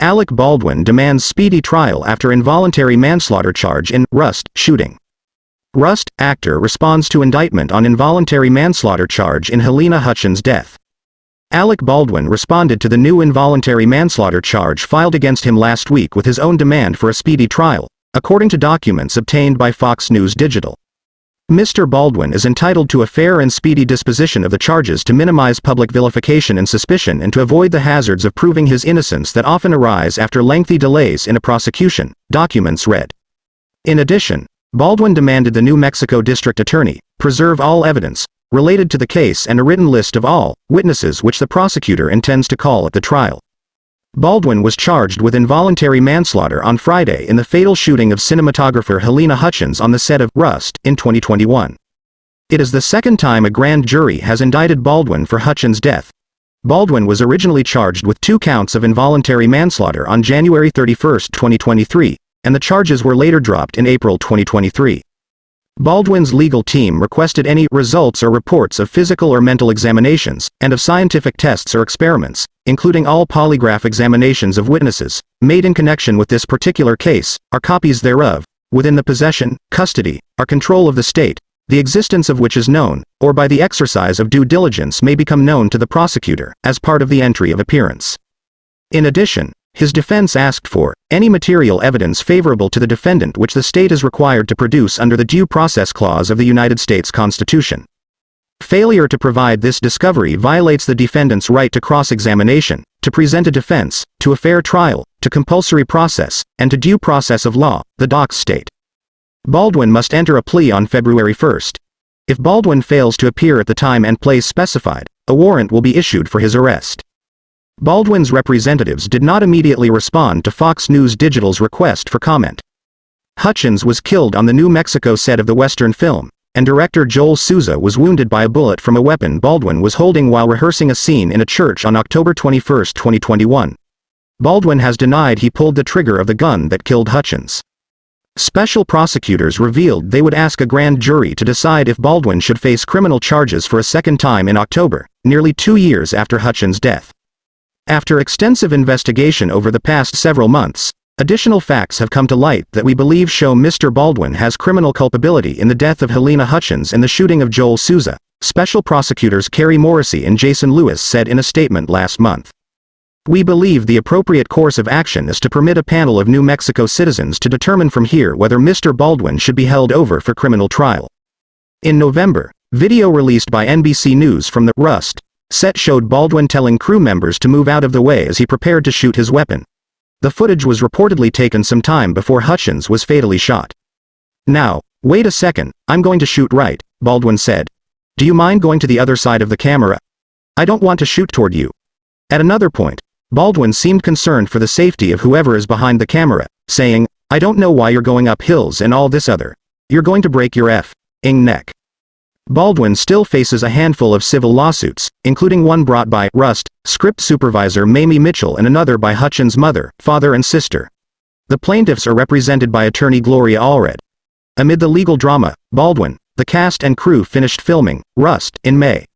Alec Baldwin demands speedy trial after involuntary manslaughter charge in Rust shooting. Rust actor responds to indictment on involuntary manslaughter charge in Halyna Hutchins' death. Alec Baldwin responded to the new involuntary manslaughter charge filed against him last week with his own demand for a speedy trial, according to documents obtained by Fox News Digital. Mr. Baldwin is entitled to a fair and speedy disposition of the charges to minimize public vilification and suspicion and to avoid the hazards of proving his innocence that often arise after lengthy delays in a prosecution, documents read. In addition, Baldwin demanded the New Mexico District Attorney preserve all evidence related to the case and a written list of all witnesses which the prosecutor intends to call at the trial. Baldwin was charged with involuntary manslaughter on Friday in the fatal shooting of cinematographer Halyna Hutchins on the set of Rust in 2021. It is the second time a grand jury has indicted Baldwin for Hutchins' death. Baldwin was originally charged with 2 counts of involuntary manslaughter on January 31, 2023, and the charges were later dropped in April 2023. Baldwin's legal team requested any results or reports of physical or mental examinations, and of scientific tests or experiments, including all polygraph examinations of witnesses, made in connection with this particular case, or copies thereof, within the possession, custody, or control of the state, the existence of which is known, or by the exercise of due diligence may become known to the prosecutor, as part of the entry of appearance. In addition, his defense asked for any material evidence favorable to the defendant which the state is required to produce under the Due Process Clause of the United States Constitution. Failure to provide this discovery violates the defendant's right to cross-examination, to present a defense, to a fair trial, to compulsory process, and to due process of law, the docs state. Baldwin must enter a plea on February 1. If Baldwin fails to appear at the time and place specified, a warrant will be issued for his arrest. Baldwin's representatives did not immediately respond to Fox News Digital's request for comment. Hutchins was killed on the New Mexico set of the Western film, and director Joel Souza was wounded by a bullet from a weapon Baldwin was holding while rehearsing a scene in a church on October 21, 2021. Baldwin has denied he pulled the trigger of the gun that killed Hutchins. Special prosecutors revealed they would ask a grand jury to decide if Baldwin should face criminal charges for a second time in October, nearly 2 years after Hutchins' death. After extensive investigation over the past several months, additional facts have come to light that we believe show Mr. Baldwin has criminal culpability in the death of Halyna Hutchins and the shooting of Joel Souza, Special Prosecutors Kerry Morrissey and Jason Lewis said in a statement last month. We believe the appropriate course of action is to permit a panel of New Mexico citizens to determine from here whether Mr. Baldwin should be held over for criminal trial. In November, video released by NBC News from the Rust set showed Baldwin telling crew members to move out of the way as he prepared to shoot his weapon. The footage was reportedly taken some time before Hutchins was fatally shot. Now, wait a second, I'm going to shoot right, Baldwin said. Do you mind going to the other side of the camera? I don't want to shoot toward you. At another point, Baldwin seemed concerned for the safety of whoever is behind the camera, saying, I don't know why you're going up hills and all this other. You're going to break your f***ing neck. Baldwin still faces a handful of civil lawsuits, including one brought by Rust script supervisor Mamie Mitchell and another by Hutchins' mother, father and sister. The plaintiffs are represented by attorney Gloria Allred. Amid the legal drama, Baldwin, the cast and crew finished filming Rust in May.